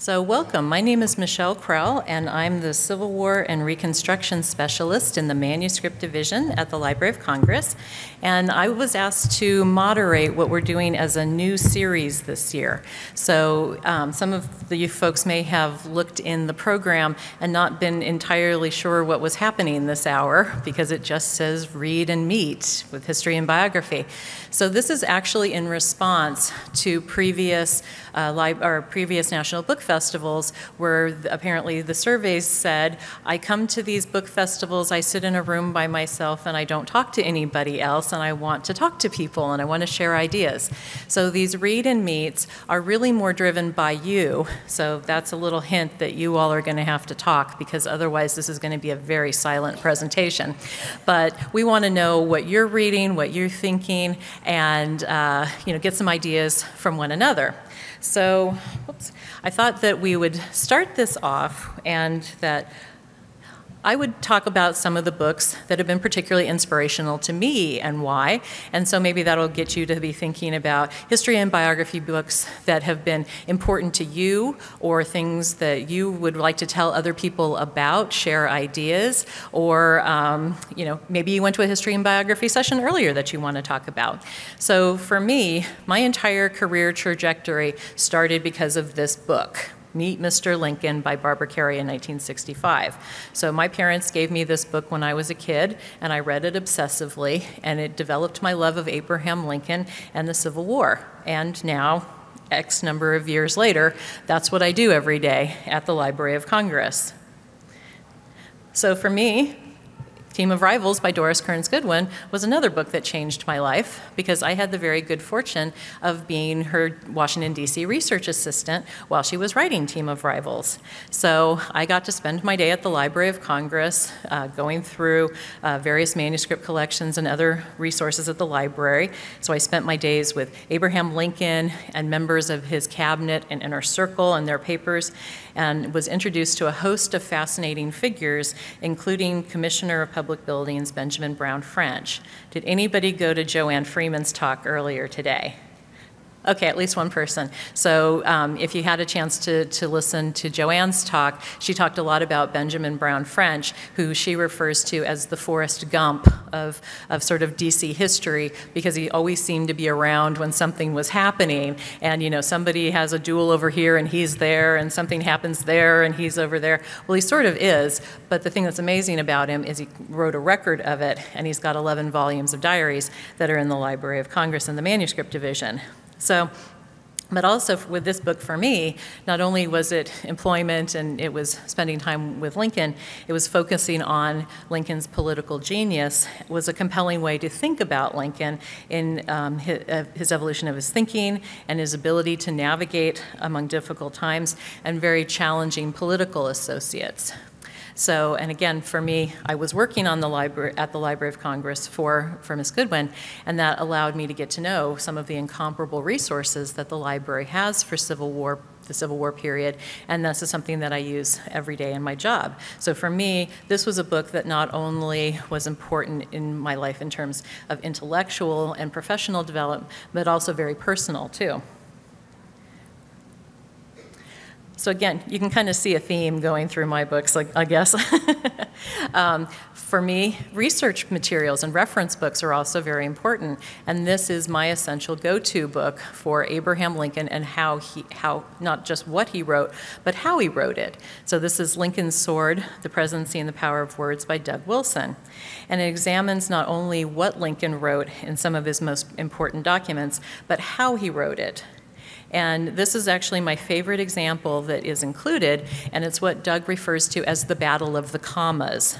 So welcome. My name is Michelle Krell, and I'm the Civil War and Reconstruction Specialist in the Manuscript Division at the Library of Congress. And I was asked to moderate what we're doing as a new series this year. So some of you folks may have looked in the program and not been entirely sure what was happening this hour because it just says read and meet with history and biography. So this is actually in response to previous National Book Festivals where apparently the surveys said, I come to these book festivals, I sit in a room by myself and I don't talk to anybody else, and I want to talk to people and I want to share ideas. So these read and meets are really more driven by you. So that's a little hint that you all are going to have to talk, because otherwise this is going to be a very silent presentation. But we want to know what you're reading, what you're thinking, and get some ideas from one another. So, I thought that we would start this off and that I would talk about some of the books that have been particularly inspirational to me and why. And so maybe that'll get you to be thinking about history and biography books that have been important to you, or things that you would like to tell other people about, share ideas, or maybe you went to a history and biography session earlier that you want to talk about. So for me, my entire career trajectory started because of this book, Meet Mr. Lincoln by Barbara Carey in 1965. So my parents gave me this book when I was a kid, and I read it obsessively, and it developed my love of Abraham Lincoln and the Civil War. And now, X number of years later, that's what I do every day at the Library of Congress. So for me, Team of Rivals by Doris, Kearns, Goodwin was another book that changed my life, because I had the very good fortune of being her Washington, D.C. research assistant while she was writing Team of Rivals. So I got to spend my day at the Library of Congress going through various manuscript collections and other resources at the library. So I spent my days with Abraham Lincoln and members of his cabinet and inner circle and their papers, and was introduced to a host of fascinating figures, including Commissioner of Public Buildings Benjamin Brown French. Did anybody go to Joanne Freeman's talk earlier today? Okay, at least one person. So if you had a chance to listen to Joanne's talk, she talked a lot about Benjamin Brown French, who she refers to as the Forrest Gump of sort of DC history, because he always seemed to be around when something was happening. And somebody has a duel over here and he's there, and something happens there and he's over there. Well, he sort of is, but the thing that's amazing about him is he wrote a record of it, and he's got 11 volumes of diaries that are in the Library of Congress in the Manuscript Division. So, but also with this book for me, not only was it employment and it was spending time with Lincoln, it was focusing on Lincoln's political genius. It was a compelling way to think about Lincoln in his evolution of his thinking and his ability to navigate among difficult times and very challenging political associates. So, and again, for me, I was working on at the Library of Congress for Miss Goodwin, and that allowed me to get to know some of the incomparable resources that the library has for the Civil War period, and this is something that I use every day in my job. So for me, this was a book that not only was important in my life in terms of intellectual and professional development, but also very personal too. So again, you can kind of see a theme going through my books, I guess. For me, research materials and reference books are also very important, and this is my essential go-to book for Abraham Lincoln and how not just what he wrote, but how he wrote it. So this is Lincoln's Sword, The Presidency and the Power of Words by Doug Wilson. And it examines not only what Lincoln wrote in some of his most important documents, but how he wrote it. And this is actually my favorite example that is included, and it's what Doug refers to as the Battle of the Commas.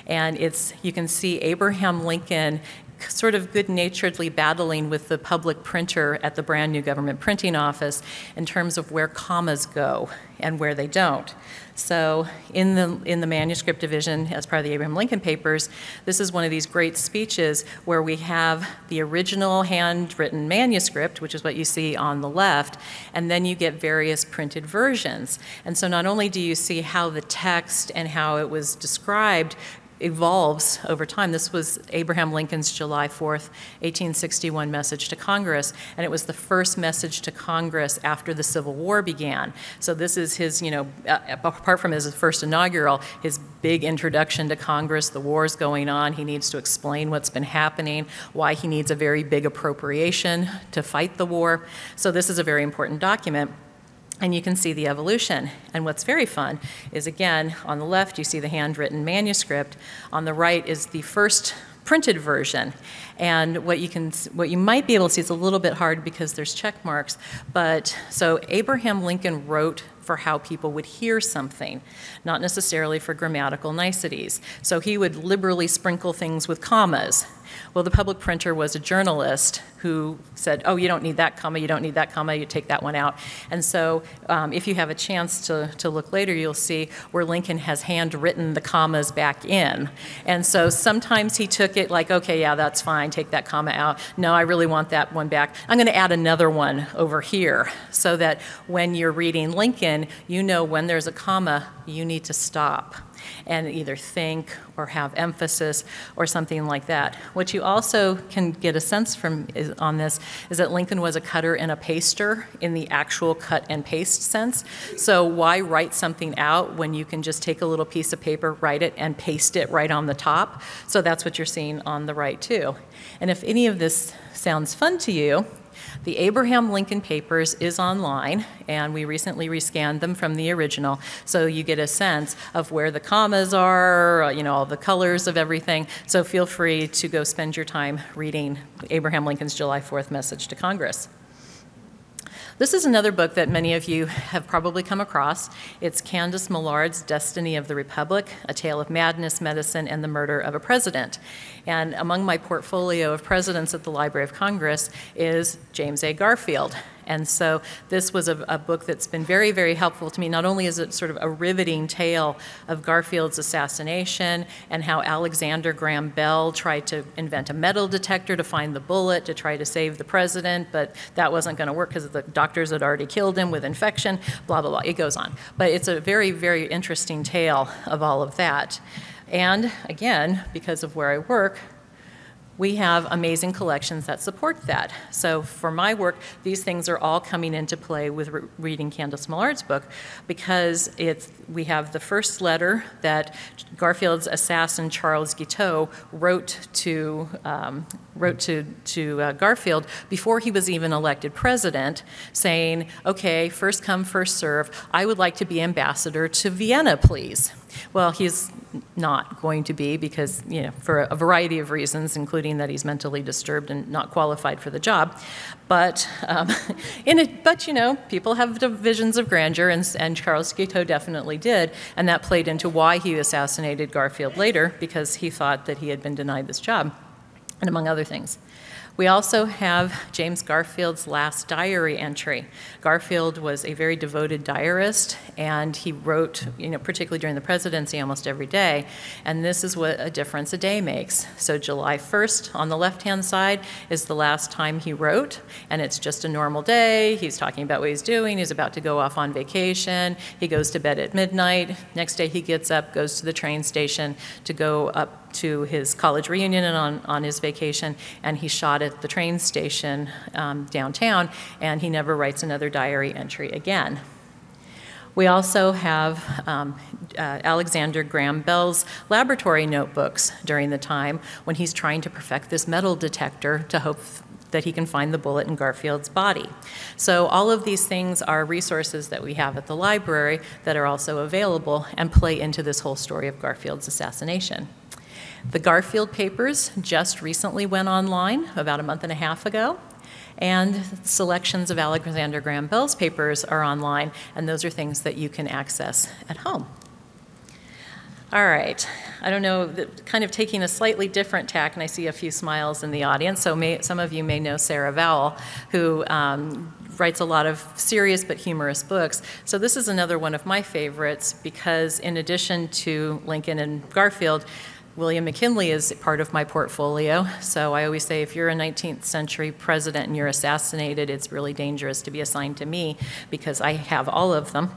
And you can see Abraham Lincoln sort of good-naturedly battling with the public printer at the brand new government printing office in terms of where commas go and where they don't. So in the manuscript division, as part of the Abraham Lincoln papers, this is one of these great speeches where we have the original handwritten manuscript, which is what you see on the left, and then you get various printed versions. And so not only do you see how the text and how it was described evolves over time. This was Abraham Lincoln's July 4th, 1861 message to Congress, and it was the first message to Congress after the Civil War began. So this is his, apart from his first inaugural, his big introduction to Congress. The war's going on. He needs to explain what's been happening, why he needs a very big appropriation to fight the war. So this is a very important document. And you can see the evolution. And what's very fun is, again, on the left, you see the handwritten manuscript. On the right is the first printed version. And what you might be able to see, it's a little bit hard because there's check marks, but so Abraham Lincoln wrote for how people would hear something, not necessarily for grammatical niceties. So he would liberally sprinkle things with commas. Well, the public printer was a journalist who said, oh, you don't need that comma, you don't need that comma, you take that one out. And so if you have a chance to look later, you'll see where Lincoln has handwritten the commas back in. And so sometimes he took it like, okay, yeah, that's fine, take that comma out. No, I really want that one back. I'm going to add another one over here so that when you're reading Lincoln, you know when there's a comma, you need to stop and either think or have emphasis or something like that. What you also can get a sense from on this is that Lincoln was a cutter and a paster in the actual cut and paste sense. So why write something out when you can just take a little piece of paper, write it, and paste it right on the top? So that's what you're seeing on the right too. And if any of this sounds fun to you, the Abraham Lincoln Papers is online, and we recently rescanned them from the original, so you get a sense of where the commas are, all the colors of everything. So feel free to go spend your time reading Abraham Lincoln's July 4th message to Congress. This is another book that many of you have probably come across. It's Candace Millard's Destiny of the Republic, A Tale of Madness, Medicine, and the Murder of a President. And among my portfolio of presidents at the Library of Congress is James A. Garfield. And so this was a book that's been very, very helpful to me. Not only is it sort of a riveting tale of Garfield's assassination and how Alexander Graham Bell tried to invent a metal detector to find the bullet to try to save the president, but that wasn't going to work because the doctors had already killed him with infection, blah, blah, blah. It goes on. But it's a very, very interesting tale of all of that. And again, because of where I work, we have amazing collections that support that. So for my work, these things are all coming into play with reading Candace Millard's book, because we have the first letter that Garfield's assassin Charles Guiteau wrote to Garfield before he was even elected president, saying, okay, first come, first serve, I would like to be ambassador to Vienna, please. Well, he's not going to be because, for a variety of reasons, including that he's mentally disturbed and not qualified for the job. But, people have visions of grandeur, and Charles Guiteau definitely did, and that played into why he assassinated Garfield later, because he thought that he had been denied this job, and among other things. We also have James Garfield's last diary entry. Garfield was a very devoted diarist, and he wrote, particularly during the presidency, almost every day, and this is what a difference a day makes. So July 1st, on the left-hand side, is the last time he wrote, and it's just a normal day. He's talking about what he's doing. He's about to go off on vacation. He goes to bed at midnight. Next day he gets up, goes to the train station to go up to his college reunion and on his vacation, and he's shot at the train station downtown, and he never writes another diary entry again. We also have Alexander Graham Bell's laboratory notebooks during the time when he's trying to perfect this metal detector to hope that he can find the bullet in Garfield's body. So all of these things are resources that we have at the library that are also available and play into this whole story of Garfield's assassination. The Garfield papers just recently went online about a month and a half ago, and selections of Alexander Graham Bell's papers are online, and those are things that you can access at home. All right, I don't know, kind of taking a slightly different tack, and I see a few smiles in the audience, so some of you may know Sarah Vowell, who writes a lot of serious but humorous books. So this is another one of my favorites, because in addition to Lincoln and Garfield, William McKinley is part of my portfolio, so I always say if you're a 19th century president and you're assassinated, it's really dangerous to be assigned to me because I have all of them.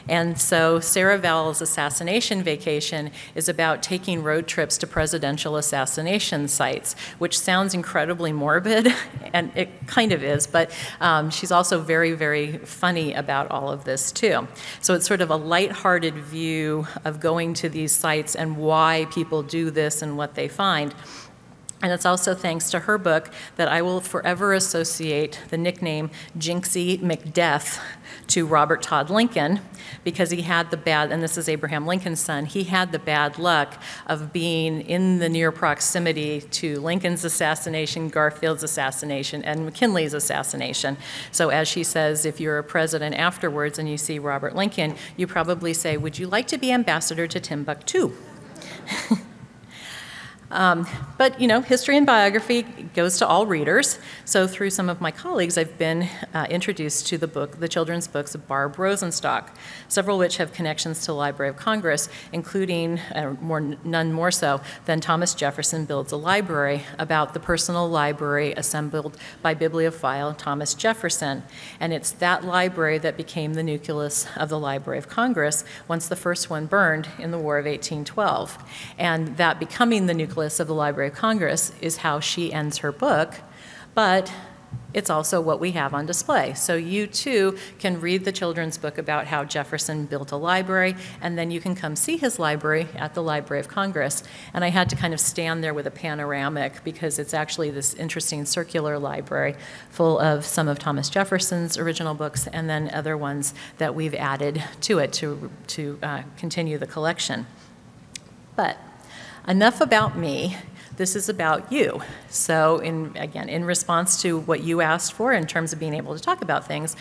And so Sarah Vowell's Assassination Vacation is about taking road trips to presidential assassination sites, which sounds incredibly morbid, and it kind of is, but she's also very, very funny about all of this too. So it's sort of a lighthearted view of going to these sites and why people do this and what they find. And it's also thanks to her book that I will forever associate the nickname Jinxie McDeath to Robert Todd Lincoln, because he had the bad, and this is Abraham Lincoln's son, he had the bad luck of being in the near proximity to Lincoln's assassination, Garfield's assassination, and McKinley's assassination. So as she says, if you're a president afterwards and you see Robert Lincoln, you probably say, would you like to be ambassador to Timbuktu? But, you know, history and biography goes to all readers. So through some of my colleagues, I've been introduced to the children's books of Barb Rosenstock, several which have connections to the Library of Congress, including, none more so than Thomas Jefferson Builds a Library, about the personal library assembled by bibliophile Thomas Jefferson. And it's that library that became the nucleus of the Library of Congress once the first one burned in the War of 1812. And that becoming the nucleus of the Library of Congress is how she ends her book, but it's also what we have on display. So you too can read the children's book about how Jefferson built a library, and then you can come see his library at the Library of Congress. And I had to kind of stand there with a panoramic because it's actually this interesting circular library full of some of Thomas Jefferson's original books and then other ones that we've added to it to continue the collection. But enough about me. This is about you. So again, in response to what you asked for in terms of being able to talk about things,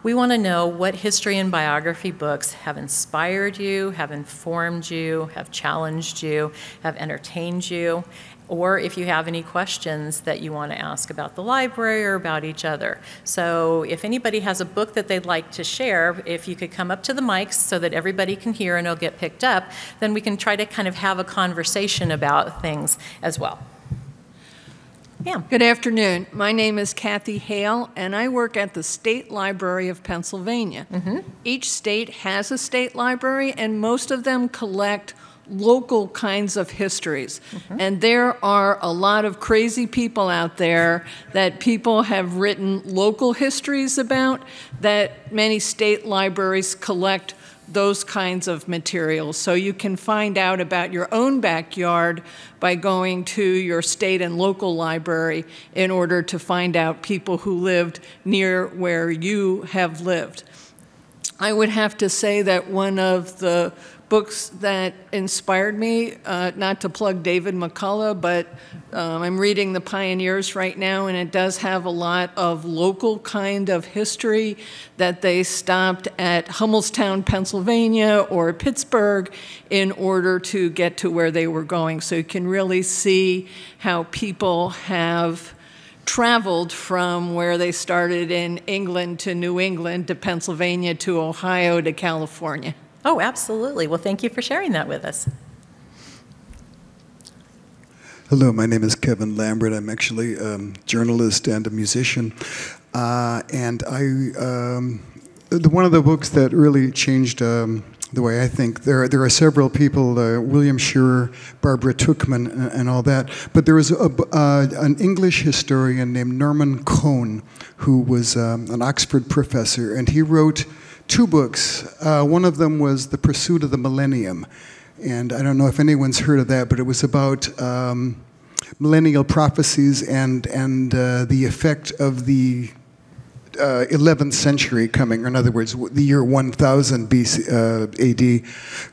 we want to know what history and biography books have inspired you, have informed you, have challenged you, have entertained you, or if you have any questions that you want to ask about the library or about each other. So if anybody has a book that they'd like to share, if you could come up to the mics so that everybody can hear and it'll get picked up, then we can try to kind of have a conversation about things as well. Yeah. Good afternoon. My name is Kathy Hale, and I work at the State Library of Pennsylvania. Each state has a state library, and most of them collect local kinds of histories. And there are a lot of crazy people out there that people have written local histories about, that many state libraries collect those kinds of materials. So you can find out about your own backyard by going to your state and local library in order to find out people who lived near where you have lived. I would have to say that one of the books that inspired me, not to plug David McCullough, but I'm reading The Pioneers right now, and it does have a lot of local kind of history, that they stopped at Hummelstown, Pennsylvania, or Pittsburgh in order to get to where they were going. So you can really see how people have traveled from where they started in England to New England to Pennsylvania to Ohio to California. Oh, absolutely. Well, thank you for sharing that with us. Hello, my name is Kevin Lambert. I'm actually a journalist and a musician. And one of the books that really changed the way I think, there are several people, William Shearer, Barbara Tuchman, and all that, but there was an English historian named Norman Cohn, who was an Oxford professor, and he wrote two books. One of them was The Pursuit of the Millennium, and I don't know if anyone's heard of that, but it was about millennial prophecies and the effect of the 11th century coming, or in other words, the year 1000 BC, AD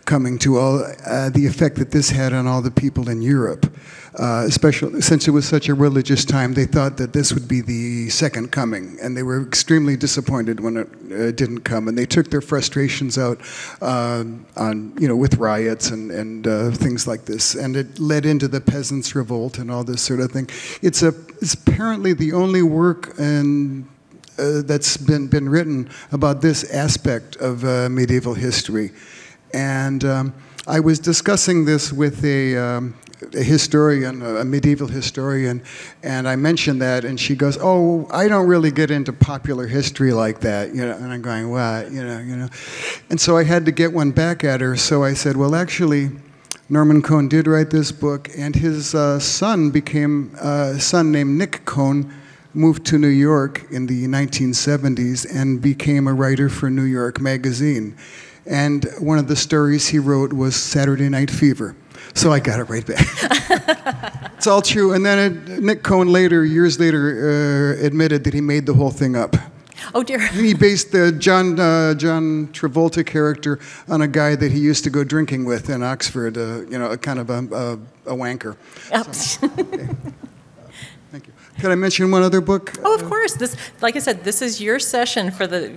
coming to all, the effect that this had on all the people in Europe. Especially since it was such a religious time, they thought that this would be the second coming, and they were extremely disappointed when it didn't come. And they took their frustrations out on, with riots and things like this, and it led into the peasants' revolt and all this sort of thing. It's apparently the only work that's been written about this aspect of medieval history, and I was discussing this with a historian, a medieval historian, and I mentioned that, and she goes, "Oh, I don't really get into popular history like that," you know. And I'm going, "What, you know?" And so I had to get one back at her. So I said, "Well, actually, Norman Cohn did write this book, and his son became a son named Nick Cohn." Moved to New York in the 1970s and became a writer for New York Magazine. And one of the stories he wrote was Saturday Night Fever. So I got it right back. It's all true. And then Nick Cohn later, years later, admitted that he made the whole thing up. Oh, dear. He based the John Travolta character on a guy that he used to go drinking with in Oxford, you know, a kind of a wanker. So, okay. Thank you. Could I mention one other book? Oh, of course. This, like I said, this is your session for the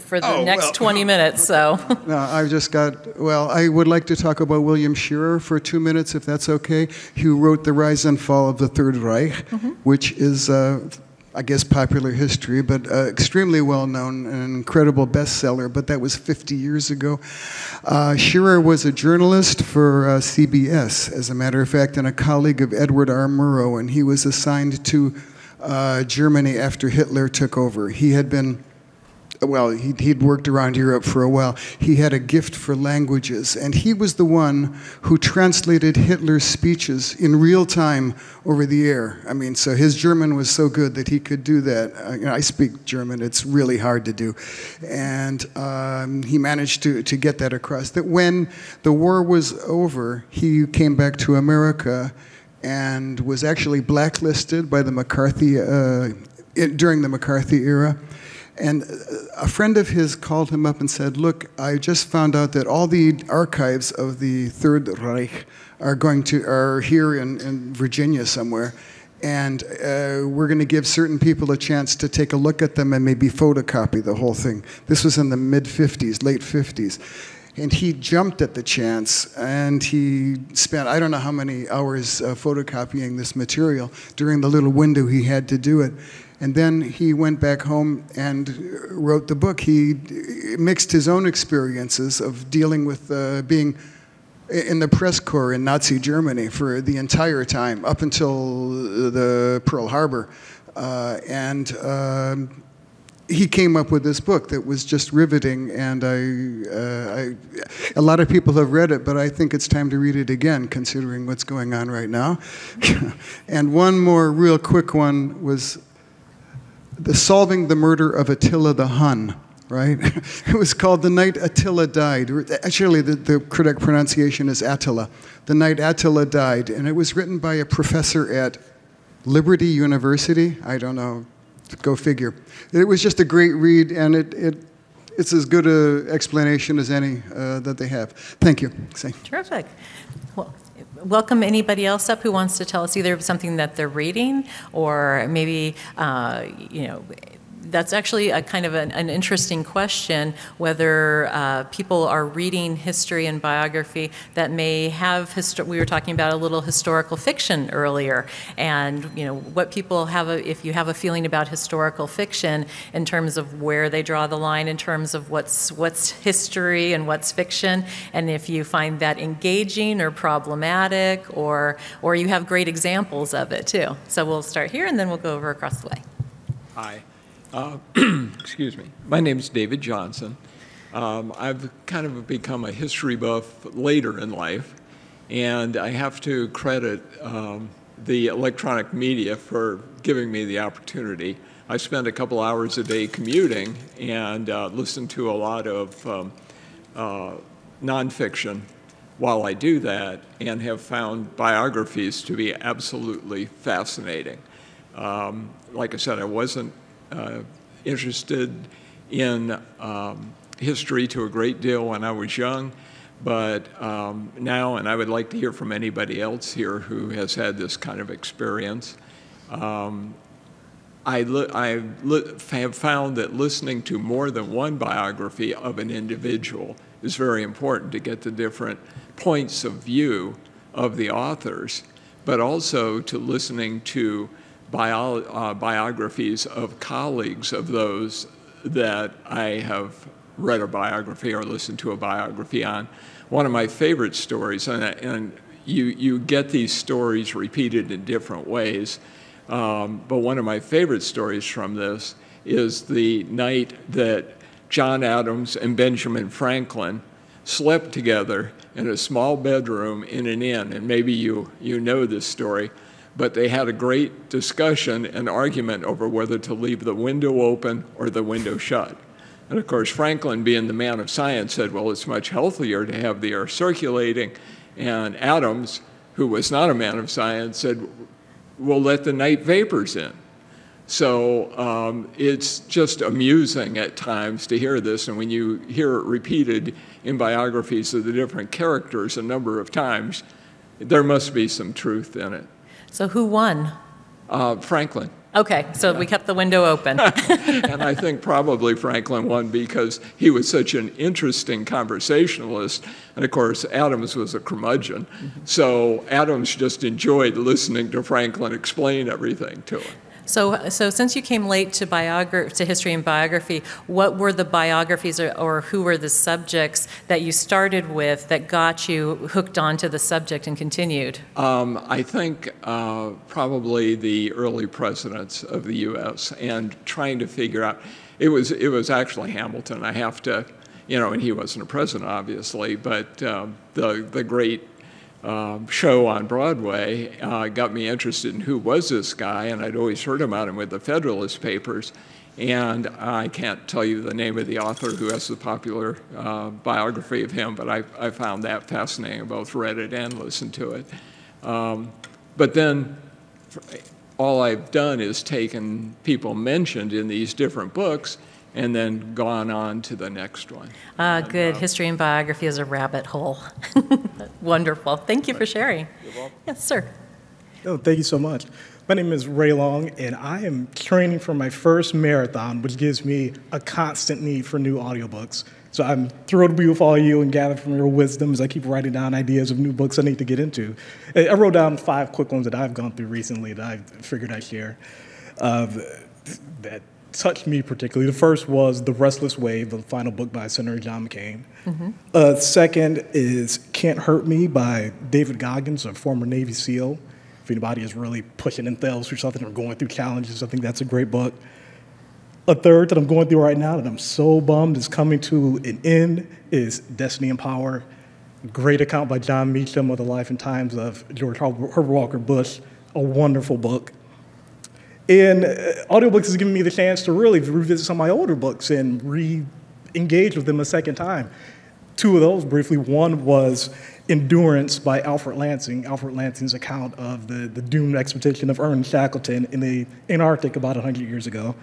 next well, 20 minutes. So. No, I've just got. Well, I would like to talk about William Shirer for 2 minutes, if that's okay. Who wrote The Rise and Fall of the Third Reich, which is, I guess, popular history, but extremely well known, an incredible bestseller. But that was 50 years ago. Shirer was a journalist for CBS, as a matter of fact, and a colleague of Edward R. Murrow, and he was assigned to Germany after Hitler took over. He had been, well, he'd worked around Europe for a while. He had a gift for languages, and he was the one who translated Hitler's speeches in real time over the air. I mean, so his German was so good that he could do that. You know, I speak German. It's really hard to do. And he managed to get that across. That when the war was over, he came back to America and was actually blacklisted by the McCarthy, during the McCarthy era. And a friend of his called him up and said, "Look, I just found out that all the archives of the Third Reich are here in Virginia somewhere, and we're going to give certain people a chance to take a look at them and maybe photocopy the whole thing." This was in the mid-50s, late 50s. And he jumped at the chance, and he spent, I don't know how many hours photocopying this material during the little window he had to do it. And then he went back home and wrote the book. He mixed his own experiences of dealing with being in the press corps in Nazi Germany for the entire time, up until the Pearl Harbor. He came up with this book that was just riveting, and a lot of people have read it, but I think it's time to read it again, considering what's going on right now. And one more real quick one was Solving the Murder of Attila the Hun, right? It was called The Night Attila Died. Actually, the correct pronunciation is Attila. The Night Attila Died, and it was written by a professor at Liberty University. I don't know. Go figure. It was just a great read, and it's as good an explanation as any that they have. Thank you. Terrific. Well, welcome anybody else up who wants to tell us either something that they're reading, or maybe, you know, that's actually a kind of an interesting question, whether people are reading history and biography that may have, we were talking about a little historical fiction earlier, and you know, what people have, if you have a feeling about historical fiction in terms of where they draw the line in terms of what's history and what's fiction, and if you find that engaging or problematic, or you have great examples of it too. So we'll start here and then we'll go over across the way. Hi. Excuse me. My name is David Johnson. I've kind of become a history buff later in life, and I have to credit the electronic media for giving me the opportunity. I spend a couple hours a day commuting and listen to a lot of nonfiction while I do that, and have found biographies to be absolutely fascinating. Like I said, I wasn't interested in history to a great deal when I was young, but now, and I would like to hear from anybody else here who has had this kind of experience, I have found that listening to more than one biography of an individual is very important to get the different points of view of the authors, but also to listening to biographies of colleagues of those that I have read a biography or listened to a biography on. One of my favorite stories, and you get these stories repeated in different ways, but one of my favorite stories from this is the night that John Adams and Benjamin Franklin slept together in a small bedroom in an inn. And maybe you know this story, but they had a great discussion and argument over whether to leave the window open or the window shut. And of course, Franklin, being the man of science, said, well, it's much healthier to have the air circulating. And Adams, who was not a man of science, said, we'll let the night vapors in. So it's just amusing at times to hear this, and when you hear it repeated in biographies of the different characters a number of times, there must be some truth in it. So who won? Franklin. Okay, so we kept the window open. And I think probably Franklin won because he was such an interesting conversationalist. And of course, Adams was a curmudgeon. So Adams just enjoyed listening to Franklin explain everything to him. So since you came late to history and biography, what were the biographies or who were the subjects that you started with that got you hooked onto the subject and continued? I think probably the early presidents of the U.S. and trying to figure out, it was actually Hamilton. I have to, and he wasn't a president, obviously, but the great show on Broadway got me interested in who was this guy, and I'd always heard about him with the Federalist Papers, and I can't tell you the name of the author who has the popular biography of him, but I found that fascinating. I both read it and listened to it. But then all I've done is taken people mentioned in these different books and then gone on to the next one. Good. History and biography is a rabbit hole. Wonderful. Thank you for sharing. You're welcome. Yes, sir. Oh, thank you so much. My name is Ray Long, and I am training for my first marathon, which gives me a constant need for new audiobooks. So I'm thrilled to be with all of you and gather from your wisdom as I keep writing down ideas of new books I need to get into. I wrote down 5 quick ones that I've gone through recently that I figured I'd share that touched me particularly. The first was The Restless Wave, the final book by Senator John McCain. Second is Can't Hurt Me by David Goggins, a former Navy SEAL. If anybody is really pushing themselves through something or going through challenges, I think that's a great book. A third that I'm going through right now that I'm so bummed is coming to an end is Destiny and Power. Great account by John Meacham of the life and times of George Herbert Walker Bush. A wonderful book. And audiobooks has given me the chance to really revisit some of my older books and re-engage with them a second time. 2 of those briefly. One was Endurance by Alfred Lansing. Alfred Lansing's account of the doomed expedition of Ernest Shackleton in the Antarctic about 100 years ago.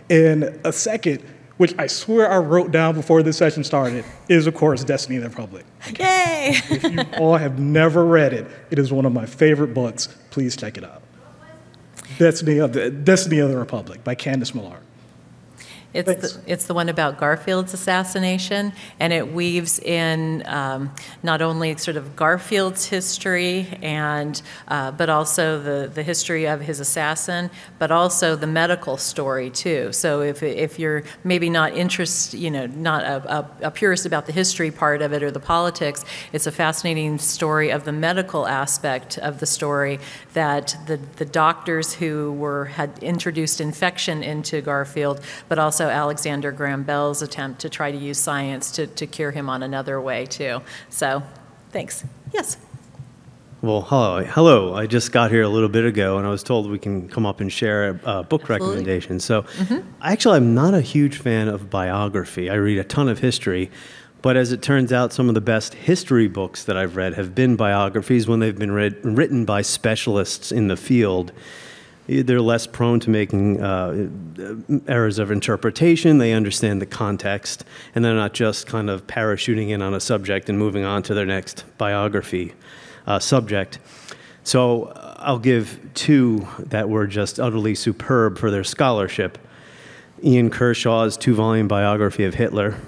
And a second, which I swear I wrote down before this session started, is, of course, Destiny and the Republic. Yay! If you all have never read it, it is one of my favorite books. Please check it out. Destiny of the Republic by Candace Millard. It's the one about Garfield's assassination, and it weaves in not only sort of Garfield's history and but also the history of his assassin, but also the medical story too. So if you're maybe not interested, not a purist about the history part of it or the politics, it's a fascinating story of the medical aspect of the story, that the doctors who had introduced infection into Garfield, but also Alexander Graham Bell's attempt to try to use science to cure him on another way too. So, thanks. Yes. Well, hello. I just got here a little bit ago, and I was told we can come up and share a book recommendation. So, actually, I'm not a huge fan of biography. I read a ton of history, but as it turns out, some of the best history books that I've read have been biographies when they've been written by specialists in the field. They're less prone to making errors of interpretation. They understand the context, and they're not just kind of parachuting in on a subject and moving on to their next biography subject. So I'll give 2 that were just utterly superb for their scholarship. Ian Kershaw's 2-volume biography of Hitler,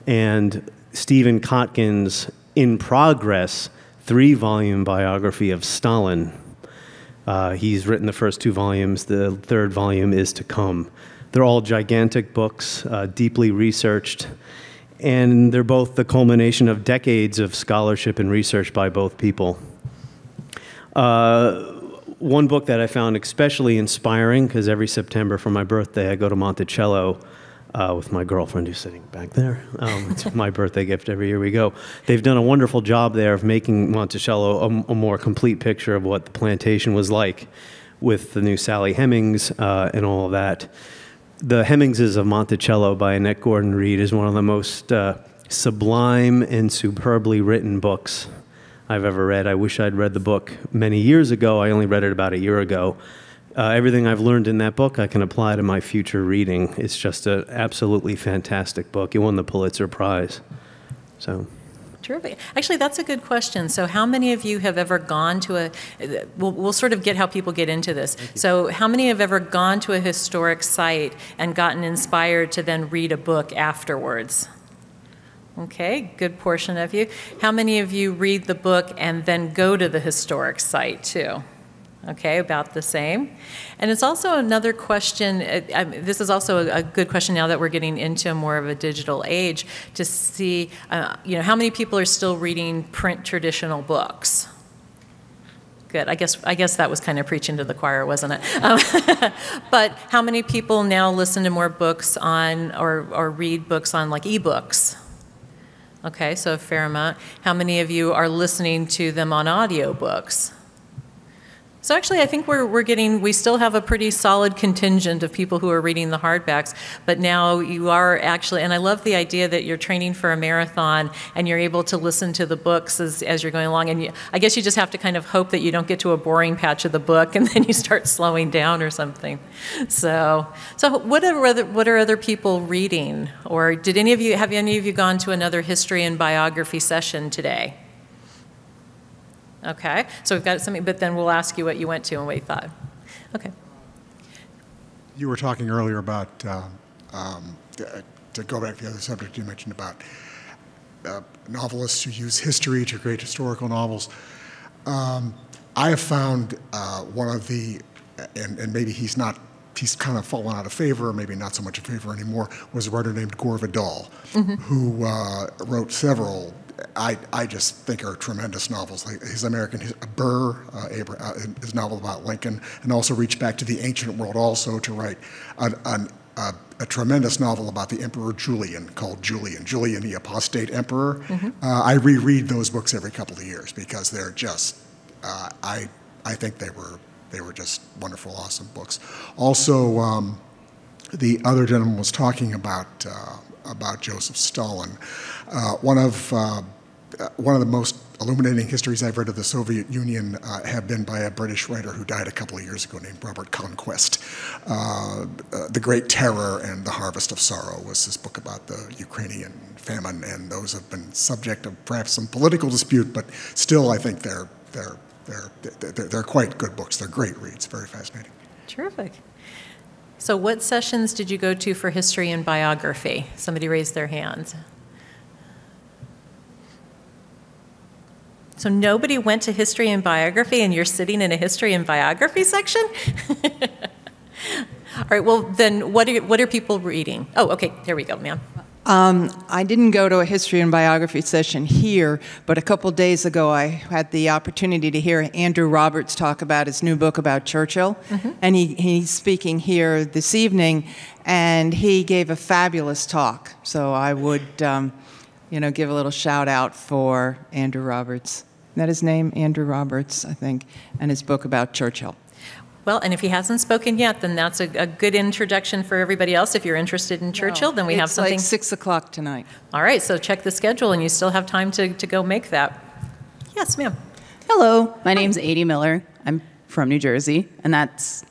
and Stephen Kotkin's In Progress 3-volume biography of Stalin. He's written the first 2 volumes. The 3rd volume is to come. They're all gigantic books, deeply researched, and they're both the culmination of decades of scholarship and research by both people. One book that I found especially inspiring, because every September for my birthday I go to Monticello with my girlfriend who's sitting back there. It's my birthday gift every year we go. They've done a wonderful job there of making Monticello a more complete picture of what the plantation was like with the new Sally Hemings and all of that. The Hemingses of Monticello by Annette Gordon Reed is one of the most sublime and superbly written books I've ever read. I wish I'd read the book many years ago. I only read it about a year ago. Everything I've learned in that book I can apply to my future reading. It's just an absolutely fantastic book. It won the Pulitzer Prize. So. Terrific. Actually, that's a good question. So how many of you have ever gone to a, we'll sort of get how people get into this. So how many have ever gone to a historic site and gotten inspired to then read a book afterwards? Okay, good portion of you. How many of you read the book and then go to the historic site too? Okay, about the same. And it's also another question, this is also a good question now that we're getting into more of a digital age, to see, how many people are still reading print traditional books? Good, I guess that was kind of preaching to the choir, wasn't it? But how many people now listen to more books on, or read books on like ebooks? Okay, so a fair amount. How many of you are listening to them on audiobooks? So actually, I think we still have a pretty solid contingent of people who are reading the hardbacks, but now you are actually, and I love the idea that you're training for a marathon and you're able to listen to the books as you're going along, and I guess you just have to kind of hope that you don't get to a boring patch of the book and then you start slowing down or something. So what are other people reading? Or have any of you gone to another history and biography session today? Okay, so we've got something, but then we'll ask you what you went to and what you thought. Okay. You were talking earlier about, to go back to the other subject you mentioned about novelists who use history to create historical novels. I have found one of the, and maybe he's kind of fallen out of favor, or maybe not so much in favor anymore, was a writer named Gore Vidal, who wrote several, I just think are tremendous novels. Like his Burr, his novel about Lincoln, and also reached back to the ancient world also to write a tremendous novel about the Emperor Julian called Julian the Apostate Emperor. I reread those books every couple of years because they're just, I think they were just wonderful, awesome books. Also, the other gentleman was talking about Joseph Stalin. One of the most illuminating histories I've read of the Soviet Union have been by a British writer who died a couple of years ago named Robert Conquest. The Great Terror and the Harvest of Sorrow was his book about the Ukrainian famine, and those have been subject of perhaps some political dispute, but still I think they're quite good books. They're great reads, very fascinating. Terrific. So what sessions did you go to for history and biography? Somebody raised their hands. So nobody went to history and biography and you're sitting in a history and biography section? All right, well then what are people reading? Oh, okay, there we go, ma'am. I didn't go to a history and biography session here, but a couple days ago I had the opportunity to hear Andrew Roberts talk about his new book about Churchill, and he's speaking here this evening, and he gave a fabulous talk. So I would, give a little shout out for Andrew Roberts. Isn't that his name? Andrew Roberts, I think, and his book about Churchill. Well, and if he hasn't spoken yet, then that's a good introduction for everybody else. If you're interested in Churchill, then we have something. It's like 6 o'clock tonight. All right, so check the schedule, and you still have time to go make that. Yes, ma'am. Hello, my name's Adie Miller. I'm from New Jersey, and that's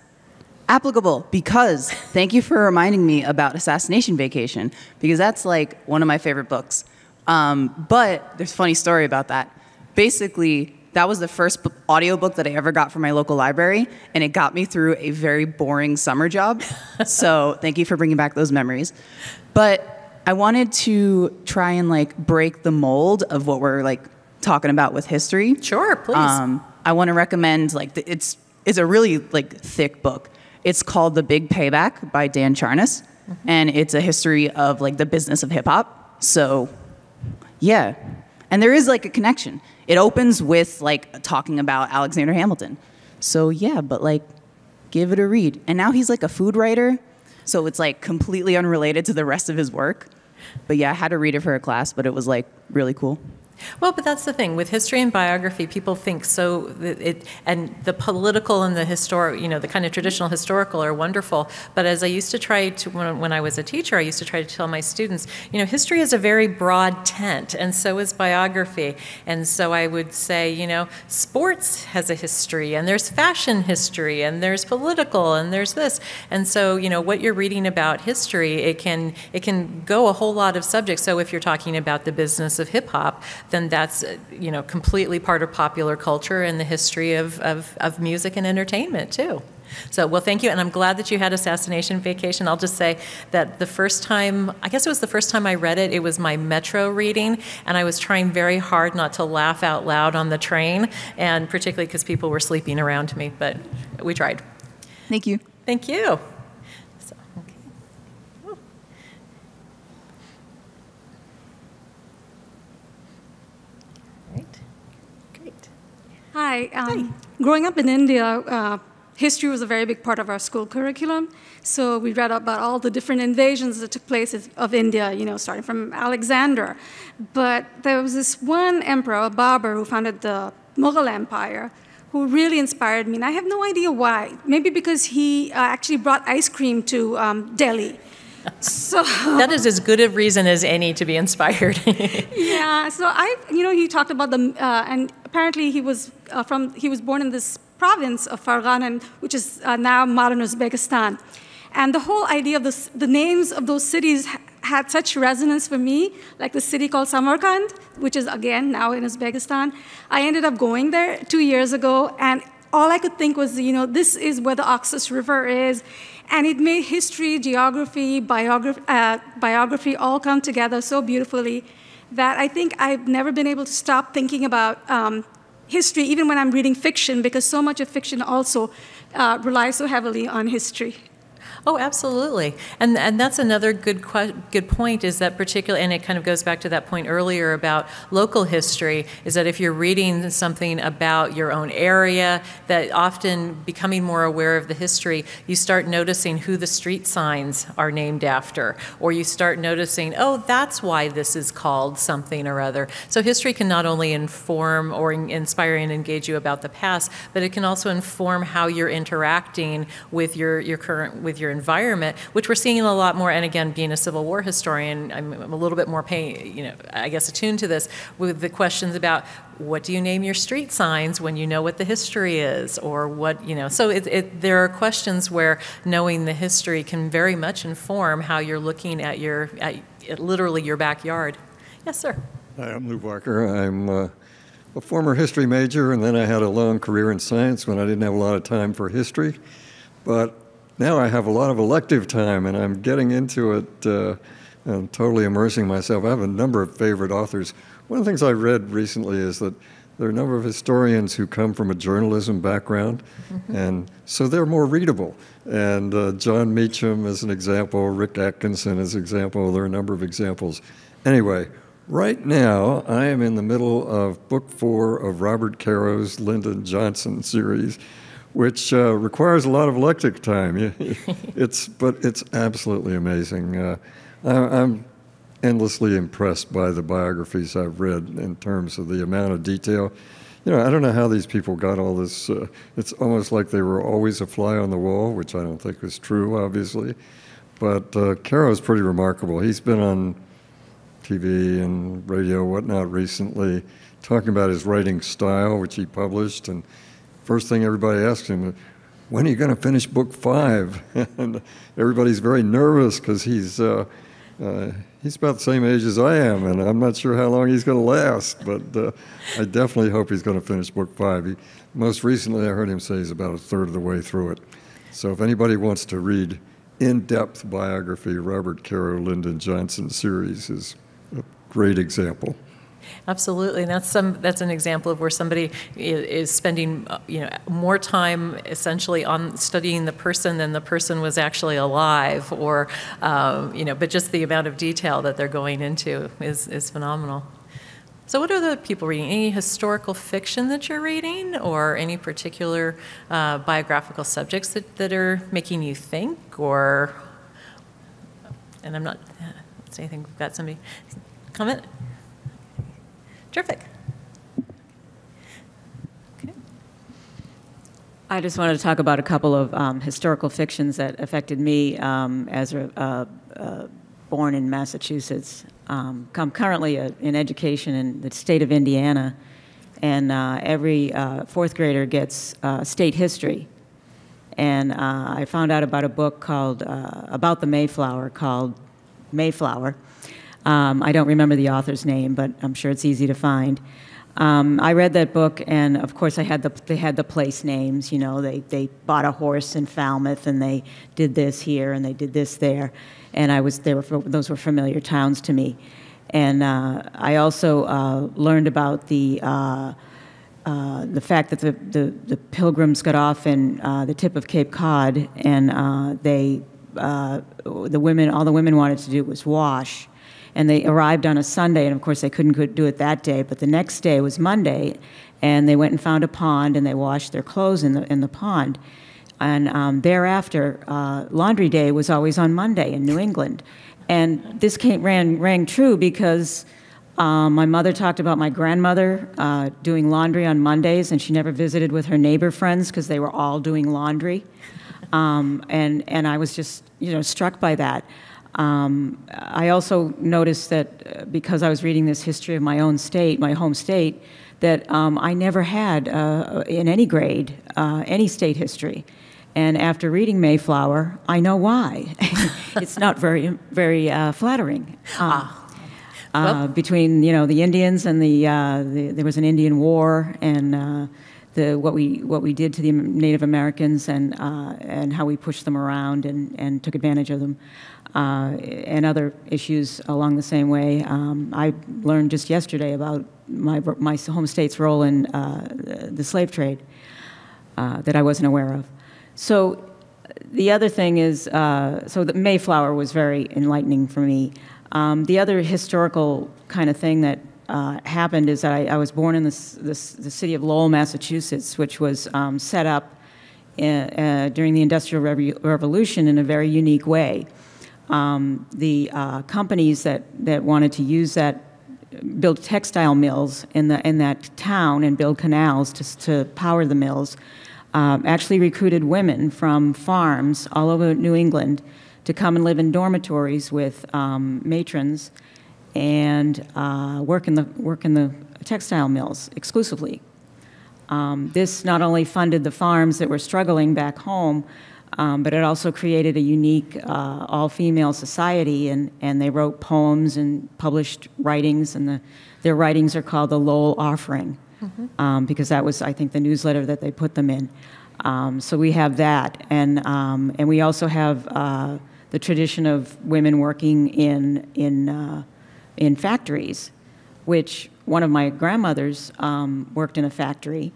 applicable because thank you for reminding me about Assassination Vacation, because that's like one of my favorite books. But there's a funny story about that. Basically, that was the first audiobook that I ever got from my local library, and it got me through a very boring summer job. So thank you for bringing back those memories. But I wanted to try and break the mold of what we're talking about with history. Sure, please. I want to recommend it's a really thick book. It's called The Big Payback by Dan Charnas, and it's a history of the business of hip hop. So, yeah. And there is like a connection. It opens with like talking about Alexander Hamilton. So yeah, but like give it a read. And now he's like a food writer, so it's like completely unrelated to the rest of his work. But yeah, I had to read it for a class, but it was like really cool. Well, but that's the thing. With history and biography, people think so, and the political and the historic, the kind of traditional historical are wonderful. But as I used to try to, when I was a teacher, I used to try to tell my students, history is a very broad tent, and so is biography. And so I would say, sports has a history, and there's fashion history, and there's political, and there's this. And so, what you're reading about history, it can go a whole lot of subjects. So if you're talking about the business of hip hop, then that's completely part of popular culture and the history of music and entertainment too. So, well, thank you, and I'm glad that you had Assassination Vacation. I'll just say that the first time, I guess it was the first time I read it, it was my Metro reading, and I was trying very hard not to laugh out loud on the train, and particularly because people were sleeping around me, but we tried. Thank you. Thank you. Hi. Growing up in India, history was a very big part of our school curriculum. So we read about all the different invasions that took place of India, starting from Alexander. But there was this one emperor, Babur, who founded the Mughal Empire, who really inspired me. And I have no idea why. Maybe because he actually brought ice cream to Delhi. So that is as good a reason as any to be inspired. Yeah. So he talked about and apparently he was born in this province of Farghan, which is now modern Uzbekistan. And the whole idea of the names of those cities had such resonance for me, like the city called Samarkand, which is again now in Uzbekistan. I ended up going there 2 years ago, and all I could think was, this is where the Oxus River is. And it made history, geography, biography all come together so beautifully that I think I've never been able to stop thinking about history, even when I'm reading fiction, because so much of fiction also relies so heavily on history. Oh, absolutely. And that's another good point, is that and it kind of goes back to that point earlier about local history, is that if you're reading something about your own area, that often becoming more aware of the history, you start noticing who the street signs are named after, or you start noticing, oh, that's why this is called something or other. So history can not only inform or inspire and engage you about the past, but it can also inform how you're interacting with your environment, which we're seeing a lot more. And again, being a Civil War historian, I'm a little bit more attuned to this, with the questions about what do you name your street signs when you know what the history is, or what, so there are questions where knowing the history can very much inform how you're looking at literally your backyard. Yes, sir. Hi, I'm Lou Barker. I'm a former history major, and then I had a long career in science when I didn't have a lot of time for history. But now I have a lot of elective time, and I'm getting into it and totally immersing myself. I have a number of favorite authors. One of the things I read recently is that there are a number of historians who come from a journalism background, and so they're more readable. And John Meacham is an example, Rick Atkinson is an example, there are a number of examples. Anyway, right now I am in the middle of book 4 of Robert Caro's Lyndon Johnson series, which requires a lot of electric time. But it's absolutely amazing. I'm endlessly impressed by the biographies I've read in terms of the amount of detail. I don't know how these people got all this. It's almost like they were always a fly on the wall, which I don't think is true, obviously. But Caro's pretty remarkable. He's been on TV and radio, whatnot, recently, talking about his writing style, which he published, and first thing everybody asks him, when are you going to finish book 5? And everybody's very nervous because he's about the same age as I am, and I'm not sure how long he's going to last, but I definitely hope he's going to finish book 5. Most recently, I heard him say he's about a third of the way through it. So if anybody wants to read in-depth biography, Robert Caro Lyndon Johnson series is a great example. Absolutely, and that's an example of where somebody is spending more time essentially on studying the person than the person was actually alive, or but just the amount of detail that they're going into is phenomenal. So what are the people reading? Any historical fiction that you're reading, or any particular biographical subjects that are making you think, or? And I'm not. Let's see, I think we've got somebody comment. Terrific. Okay. I just wanted to talk about a couple of historical fictions that affected me as born in Massachusetts. I'm currently in education in the state of Indiana, and every fourth grader gets state history. And I found out about a book called about the Mayflower called Mayflower. I don't remember the author's name, but I'm sure it's easy to find. I read that book, and of course, they had the place names. They bought a horse in Falmouth, and they did this here, and they did this there, and those were familiar towns to me. And I also learned about the fact that the Pilgrims got off in the tip of Cape Cod, and all the women wanted to do was wash. And they arrived on a Sunday, and of course they couldn't do it that day, but the next day was Monday, and they went and found a pond, and they washed their clothes in the pond. And thereafter, Laundry Day was always on Monday in New England. And this rang true because my mother talked about my grandmother doing laundry on Mondays, and she never visited with her neighbor friends because they were all doing laundry. And I was just struck by that. I also noticed that because I was reading this history of my own state, my home state, that I never had in any grade any state history. And after reading Mayflower, I know why. It's not very flattering. Between the Indians and there was an Indian war, and what we did to the Native Americans, and how we pushed them around and took advantage of them. And other issues along the same way. I learned just yesterday about my home state's role in the slave trade that I wasn't aware of. So the other thing is, so the Mayflower was very enlightening for me. The other historical kind of thing that happened is that I was born in the city of Lowell, Massachusetts, which was set up during the Industrial Revolution in a very unique way. The companies that wanted to use that, build textile mills in that town and build canals to power the mills, actually recruited women from farms all over New England to come and live in dormitories with matrons and work in the textile mills exclusively. This not only funded the farms that were struggling back home, but it also created a unique all-female society, and they wrote poems and published writings, and their writings are called the Lowell Offering, because that was, I think, the newsletter that they put them in. So we have that, and we also have the tradition of women working in factories, which one of my grandmothers worked in a factory,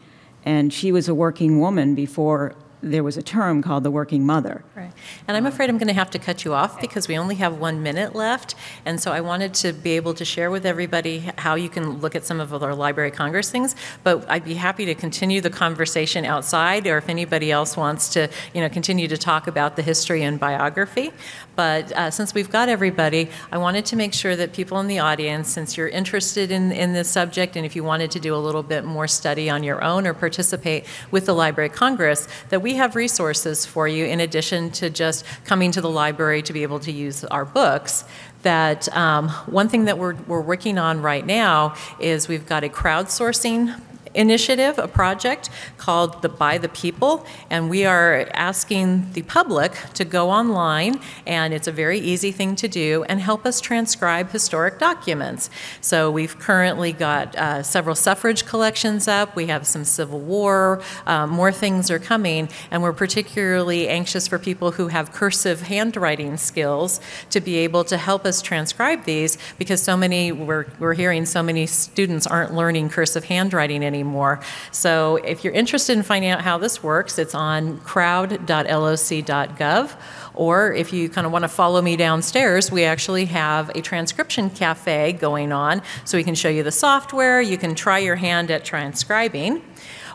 and she was a working woman before there was a term called the working mother. Right. And I'm afraid I'm going to have to cut you off because we only have 1 minute left. And so I wanted to be able to share with everybody how you can look at some of our Library of Congress things. But I'd be happy to continue the conversation outside, or if anybody else wants to, continue to talk about the history and biography. But since we've got everybody, I wanted to make sure that people in the audience, since you're interested in this subject, and if you wanted to do a little bit more study on your own or participate with the Library of Congress, that we have resources for you in addition to just coming to the library to be able to use our books. That one thing that we're working on right now is we've got a crowdsourcing initiative, a project called the By the People, and we are asking the public to go online, and it's a very easy thing to do, and help us transcribe historic documents. So we've currently got several suffrage collections up, we have some Civil War, more things are coming, and we're particularly anxious for people who have cursive handwriting skills to be able to help us transcribe these, because we're hearing so many students aren't learning cursive handwriting anymore. So if you're interested in finding out how this works, it's on crowd.loc.gov, or if you kind of want to follow me downstairs, we actually have a transcription cafe going on, so we can show you the software, you can try your hand at transcribing.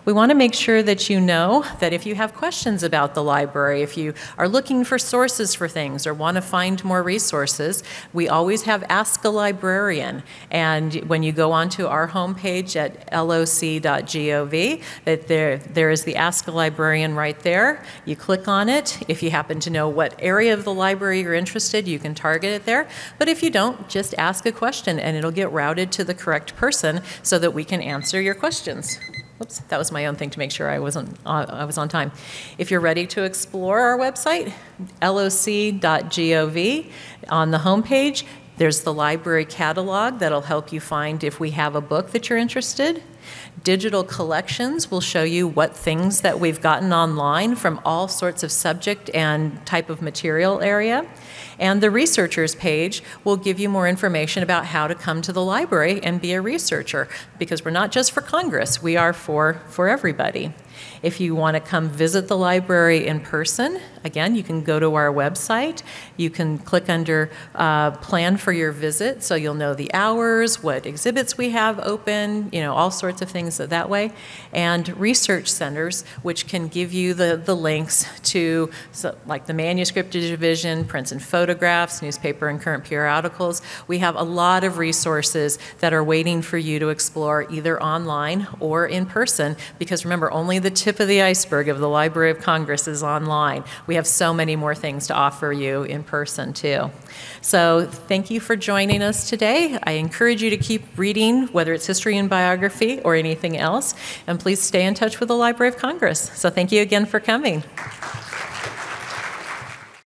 We want to make sure that you know that if you have questions about the library, if you are looking for sources for things or want to find more resources, we always have Ask a Librarian. And when you go onto our homepage at loc.gov, that there is the Ask a Librarian right there. You click on it. If you happen to know what area of the library you're interested, you can target it there. But if you don't, just ask a question and it'll get routed to the correct person so that we can answer your questions. Oops, that was my own thing to make sure I was on time. If you're ready to explore our website, loc.gov, on the homepage, there's the library catalog that'll help you find if we have a book that you're interested. Digital collections will show you what things that we've gotten online from all sorts of subject and type of material area. And the researchers page will give you more information about how to come to the library and be a researcher, because we're not just for Congress, we are for everybody. If you want to come visit the library in person, again, you can go to our website. You can click under Plan for your visit, so you'll know the hours, what exhibits we have open, all sorts of things that way. And research centers, which can give you the links to, like the manuscript division, prints and photographs, newspaper and current periodicals. We have a lot of resources that are waiting for you to explore, either online or in person, because remember, only the tip of the iceberg of the Library of Congress is online. We have so many more things to offer you in person too. So thank you for joining us today. I encourage you to keep reading, whether it's history and biography or anything else, and please stay in touch with the Library of Congress. So thank you again for coming.